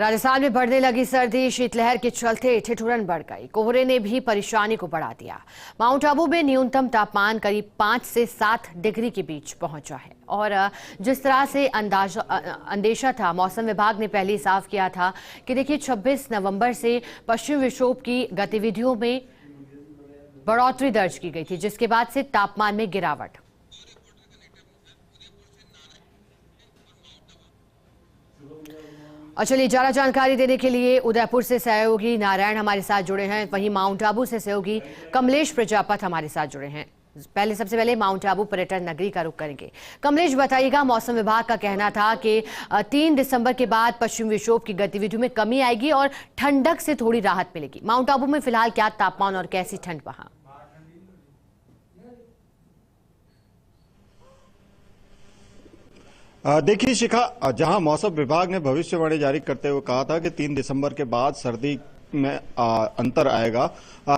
राजस्थान में बढ़ने लगी सर्दी, शीतलहर के चलते ठिठुरन बढ़ गई। कोहरे ने भी परेशानी को बढ़ा दिया। माउंट आबू में न्यूनतम तापमान करीब 5 से 7 डिग्री के बीच पहुंचा है और जिस तरह से अंदेशा था, मौसम विभाग ने पहले ही साफ किया था कि देखिए 26 नवंबर से पश्चिम विक्षोभ की गतिविधियों में बढ़ोतरी दर्ज की गई थी, जिसके बाद से तापमान में गिरावट। और चलिए ज्यादा जानकारी देने के लिए उदयपुर से सहयोगी नारायण हमारे साथ जुड़े हैं, वहीं माउंट आबू से सहयोगी कमलेश प्रजापत हमारे साथ जुड़े हैं। सबसे पहले माउंट आबू पर्यटन नगरी का रुख करेंगे। कमलेश, बताइएगा, मौसम विभाग का कहना था कि 3 दिसंबर के बाद पश्चिम विक्षोभ की गतिविधियों में कमी आएगी और ठंडक से थोड़ी राहत मिलेगी। माउंट आबू में फिलहाल क्या तापमान और कैसी ठंड वहां? देखिए शिखा, जहां मौसम विभाग ने भविष्यवाणी जारी करते हुए कहा था कि 3 दिसंबर के बाद सर्दी में अंतर आएगा,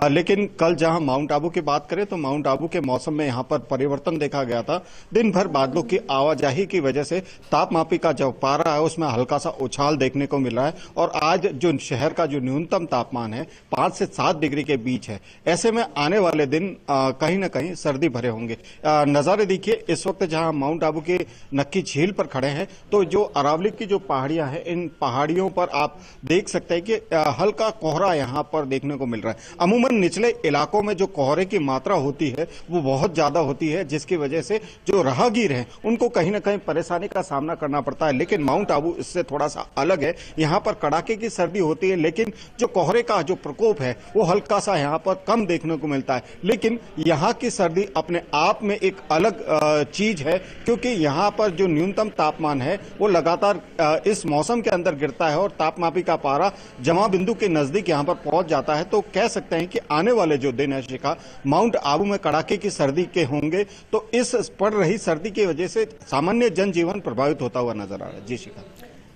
लेकिन कल जहां माउंट आबू की बात करें तो माउंट आबू के मौसम में यहां पर परिवर्तन देखा गया था। दिन भर बादलों की आवाजाही की वजह से तापमापी का जो पारा है उसमें हल्का सा उछाल देखने को मिल रहा है और आज जो शहर का जो न्यूनतम तापमान है 5 से 7 डिग्री के बीच है। ऐसे में आने वाले दिन कहीं ना कहीं सर्दी भरे होंगे। नजारे देखिए, इस वक्त जहां माउंट आबू के नक्की झील पर खड़े हैं तो जो अरावली की जो पहाड़ियां हैं, इन पहाड़ियों पर आप देख सकते हैं कि हल्का कोहरा यहां पर देखने को मिल रहा है। अमूमन निचले इलाकों में जो कोहरे की मात्रा होती है वो बहुत ज्यादा होती है, जिसकी वजह से जो राहगीर हैं उनको कहीं ना कहीं परेशानी का सामना करना पड़ता है। लेकिन माउंट आबू इससे थोड़ा सा अलग है। यहां पर कड़ाके की सर्दी होती है, लेकिन जो कोहरे का जो प्रकोप है वो हल्का सा यहां पर कम देखने को मिलता है। लेकिन यहां की सर्दी अपने आप में एक अलग चीज है, क्योंकि यहां पर जो न्यूनतम तापमान है वो लगातार इस मौसम के अंदर गिरता है और तापमापी का पारा जमा बिंदु के नजदीक यहां पर पहुंच जाता है। तो कह सकते हैं कि आने वाले जो दिन है शिखा, माउंट आबू में कड़ाके की सर्दी के होंगे। तो इस पड़ रही सर्दी की वजह से सामान्य जनजीवन प्रभावित होता हुआ नजर आ रहा है। जी शिखा,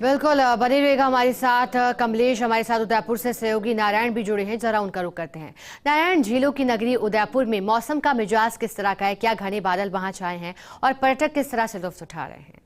बिल्कुल, बने रहेगा हमारे साथ कमलेश। हमारे साथ उदयपुर से सहयोगी नारायण भी जुड़े हैं, जरा उनका रुख करते हैं। नारायण, झीलों की नगरी उदयपुर में मौसम का मिजाज किस तरह का है? क्या घने बादल वहां छाए हैं और पर्यटक किस तरह से लुत्फ उठा रहे हैं?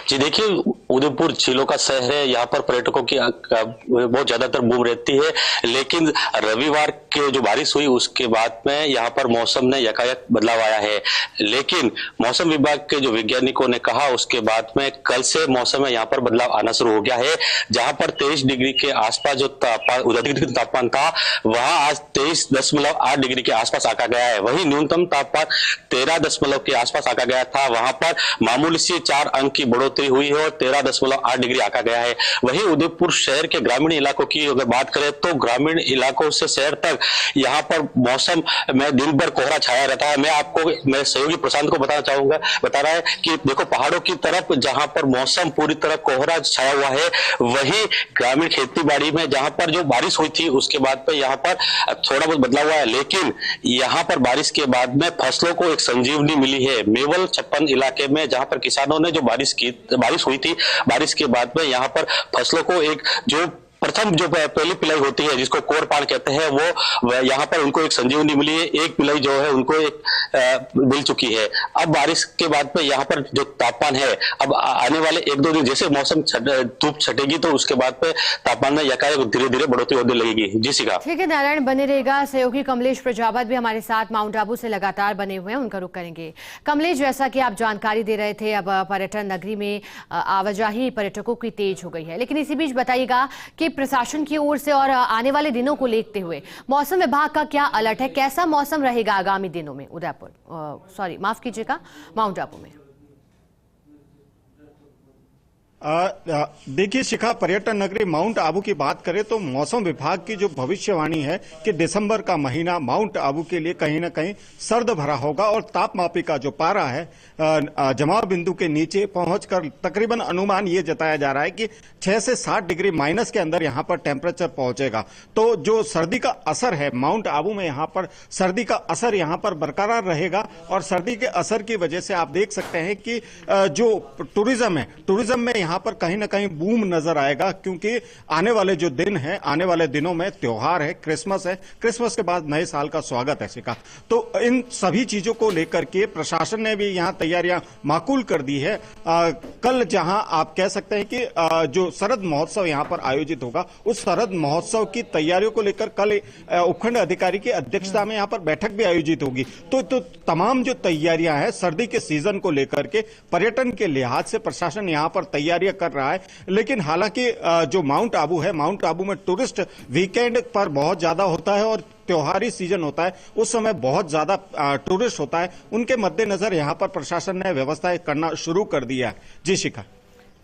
जी देखिए, उदयपुर झीलों का शहर है। यहाँ पर पर्यटकों की बहुत ज्यादातर बूम रहती है, लेकिन रविवार के जो बारिश हुई उसके बाद में यहाँ पर मौसम ने यकायक बदलाव आया है। लेकिन मौसम विभाग के जो वैज्ञानिकों ने कहा उसके बाद में कल से मौसम में यहाँ पर बदलाव आना शुरू हो गया है। जहां पर 23 डिग्री के आसपास जो तापमान था, वहां आज 23.8 डिग्री के आसपास आका गया है। वही न्यूनतम तापमान 13 के आसपास आका गया था। वहां पर मामूली सी 4 अंक की बढ़ोतरी हुई है और 13.8 डिग्री आका गया है। वहीं उदयपुर शहर के ग्रामीण इलाकों की अगर बात करें तो ग्रामीण इलाकों से शहर तक यहाँ पर मौसम में दिन भर कोहरा छाया रहता है। मैं आपको मेरे सहयोगी प्रशांत को बता रहा है कि देखो, पहाड़ों की तरफ जहां पर मौसम पूरी तरह कोहरा छाया हुआ है, वही ग्रामीण खेती बाड़ी में जहां पर जो बारिश हुई थी उसके बाद में यहाँ पर थोड़ा बहुत बदलाव हुआ है। लेकिन यहाँ पर बारिश के बाद में फसलों को एक संजीवनी मिली है। मेवल 56 इलाके में जहां पर किसानों ने जो बारिश हुई थी, बारिश के बाद में यहाँ पर फसलों को एक जो प्रथम जो पहली पिलाई होती है जिसको कोरपान कहते हैं, वो यहाँ पर उनको एक संजीवनी मिली है। एक पिलाई जो है उनको एक मिल चुकी है। अब बारिश के बाद में यहाँ पर जो तापमान है, अब आने वाले 1-2 दिन जैसे मौसम धूप छटेगी तो उसके बाद में तापमान में यकायक धीरे धीरे बढ़ोतरी होने लगेगी। जी शिखा। ठीक है नारायण, बने रहेगा। सहयोगी कमलेश प्रजापत भी हमारे साथ माउंट आबू से लगातार बने हुए हैं, उनका रुख करेंगे। कमलेश, जैसा कि आप जानकारी दे रहे थे, अब पर्यटन नगरी में आवाजाही पर्यटकों की तेज हो गई है, लेकिन इसी बीच बताइएगा कि प्रशासन की ओर से और आने वाले दिनों को देखते हुए मौसम विभाग का क्या अलर्ट है? कैसा मौसम रहेगा आगामी दिनों में माफ कीजिएगा, माउंट आबू में? देखिए शिखा, पर्यटन नगरी माउंट आबू की बात करें तो मौसम विभाग की जो भविष्यवाणी है कि दिसंबर का महीना माउंट आबू के लिए कहीं ना कहीं सर्द भरा होगा और तापमापी का जो पारा है जमाव बिंदु के नीचे पहुंचकर तकरीबन अनुमान ये जताया जा रहा है कि 6 से 7 डिग्री माइनस के अंदर यहां पर टेम्परेचर पहुंचेगा। तो जो सर्दी का असर है माउंट आबू में, यहां पर सर्दी का असर यहां पर बरकरार रहेगा और सर्दी के असर की वजह से आप देख सकते हैं कि जो टूरिज्म है, टूरिज्म में यहाँ पर कहीं ना कहीं बूम नजर आएगा, क्योंकि आने वाले जो दिन है, आने वाले दिनों में त्योहार है, क्रिसमस के बाद नए साल का स्वागत है शिखा। तो इन सभी चीजों को लेकर के प्रशासन ने भी यहाँ तैयारियां माकूल कर दी है। कल जहां आप कह सकते हैं कि जो शरद महोत्सव यहाँ पर आयोजित होगा, उस शरद महोत्सव की तैयारियों को लेकर कल उपखंड अधिकारी की अध्यक्षता में यहाँ पर बैठक भी आयोजित होगी। तो तमाम जो तैयारियां हैं सर्दी के सीजन को लेकर के, पर्यटन के लिहाज से प्रशासन यहाँ पर तैयारियां कर रहा है। लेकिन हालांकि जो माउंट आबू है, माउंट आबू में टूरिस्ट वीकेंड पर बहुत ज्यादा होता है और त्योहारी सीजन होता है, उस समय बहुत ज्यादा टूरिस्ट होता है। उनके मद्देनजर यहाँ पर प्रशासन ने व्यवस्थाएं करना शुरू कर दिया है। जी शिखा।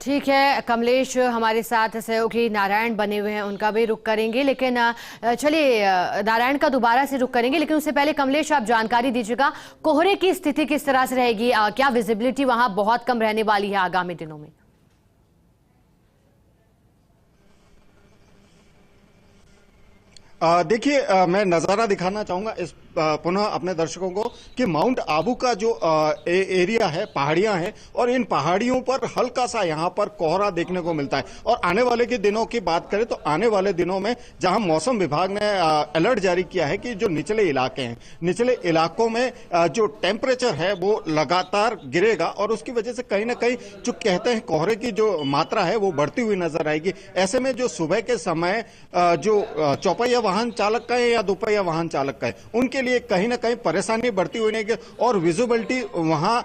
ठीक है, कमलेश हमारे साथ सहयोगी नारायण बने हुए हैं, उनका भी रुख करेंगे, लेकिन चलिए नारायण का दोबारा से रुख करेंगे, लेकिन उससे पहले कमलेश आप जानकारी दीजिएगा कोहरे की स्थिति किस तरह से रहेगी, क्या विजिबिलिटी वहां बहुत कम रहने वाली है आगामी दिनों में? देखिए, मैं नजारा दिखाना चाहूंगा इस पुनः अपने दर्शकों को कि माउंट आबू का जो एरिया है, पहाड़ियां हैं, और इन पहाड़ियों पर हल्का सा यहां पर कोहरा देखने को मिलता है। और आने वाले के दिनों की बात करें तो आने वाले दिनों में जहां मौसम विभाग ने अलर्ट जारी किया है कि जो निचले इलाके हैं, निचले इलाकों में जो टेम्परेचर है वो लगातार गिरेगा और उसकी वजह से कहीं ना कहीं जो कहते हैं कोहरे की जो मात्रा है वो बढ़ती हुई नजर आएगी। ऐसे में जो सुबह के समय जो चौपहिया वाहन चालक का है या दोपहिया वाहन चालक का है, उनके लिए कहीं ना कहीं परेशानी बढ़ती हुई नहीं और विजिबिलिटी वहां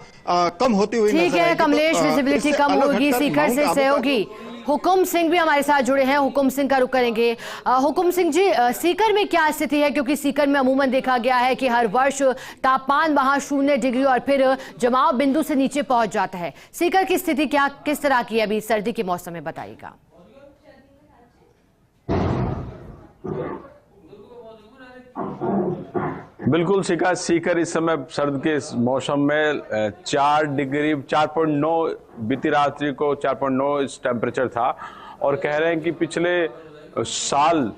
कम होती हुई नजर आएगी। ठीक है कमलेश, विजिबिलिटी कम होगी। सीकर से सहयोगी हुकुम सिंह भी हमारे साथ जुड़े हैं, हुकुम सिंह का रुख करेंगे। हुकुम सिंह जी, सीकर में क्या स्थिति है? क्योंकि सीकर में अमूमन देखा गया है कि हर वर्ष तापमान वहां 0 डिग्री और फिर जमाव बिंदु से नीचे पहुंच जाता है। सीकर की स्थिति क्या किस तरह की है अभी सर्दी के मौसम में, बताइएगा। बिल्कुल शिखा, सीकर इस समय सर्द के मौसम में 4.9 बीती रात्रि को 4.9 इस टेम्परेचर था और कह रहे हैं कि पिछले साल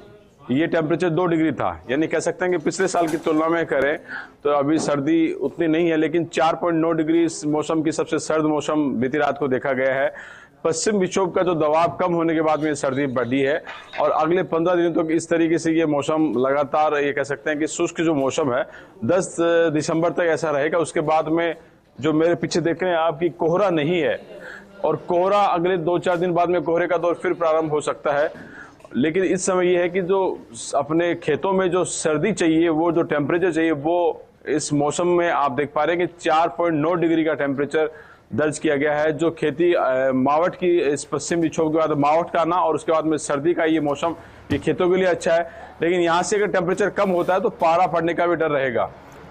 ये टेम्परेचर 2 डिग्री था। यानी कह सकते हैं कि पिछले साल की तुलना में करें तो अभी सर्दी उतनी नहीं है, लेकिन 4.9 डिग्री इस मौसम की सबसे सर्द मौसम बीती रात को देखा गया है। पश्चिम विक्षोभ का जो दबाव कम होने के बाद में सर्दी बढ़ी है और अगले 15 दिनों तक इस तरीके से ये मौसम लगातार, ये कह सकते हैं कि शुष्क जो मौसम है 10 दिसंबर तक ऐसा रहेगा। उसके बाद में जो मेरे पीछे देख रहे हैं आप कि कोहरा नहीं है और कोहरा अगले 2-4 दिन बाद में कोहरे का दौर फिर प्रारंभ हो सकता है। लेकिन इस समय ये है कि जो अपने खेतों में जो सर्दी चाहिए, वो जो टेम्परेचर चाहिए, वो इस मौसम में आप देख पा रहे हैं कि 4.9 डिग्री का टेम्परेचर दर्ज किया गया है। जो खेती मावठ की इस पश्चिम विक्षोभ के बाद मावठ का आना और उसके बाद में सर्दी का ये मौसम, ये खेतों के लिए अच्छा है। लेकिन यहाँ से अगर टेम्परेचर कम होता है तो पारा पड़ने का भी डर रहेगा।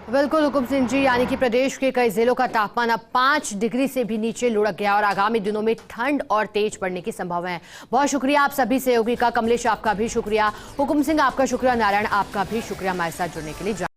बिल्कुल हुकुम सिंह जी, यानी कि प्रदेश के कई जिलों का तापमान अब 5 डिग्री से भी नीचे लुढ़क गया और आगामी दिनों में ठंड और तेज पड़ने की संभावना है। बहुत शुक्रिया आप सभी सहयोगी का। कमलेश आपका भी शुक्रिया, हुकुम सिंह आपका शुक्रिया, नारायण आपका भी शुक्रिया हमारे साथ जुड़ने के लिए।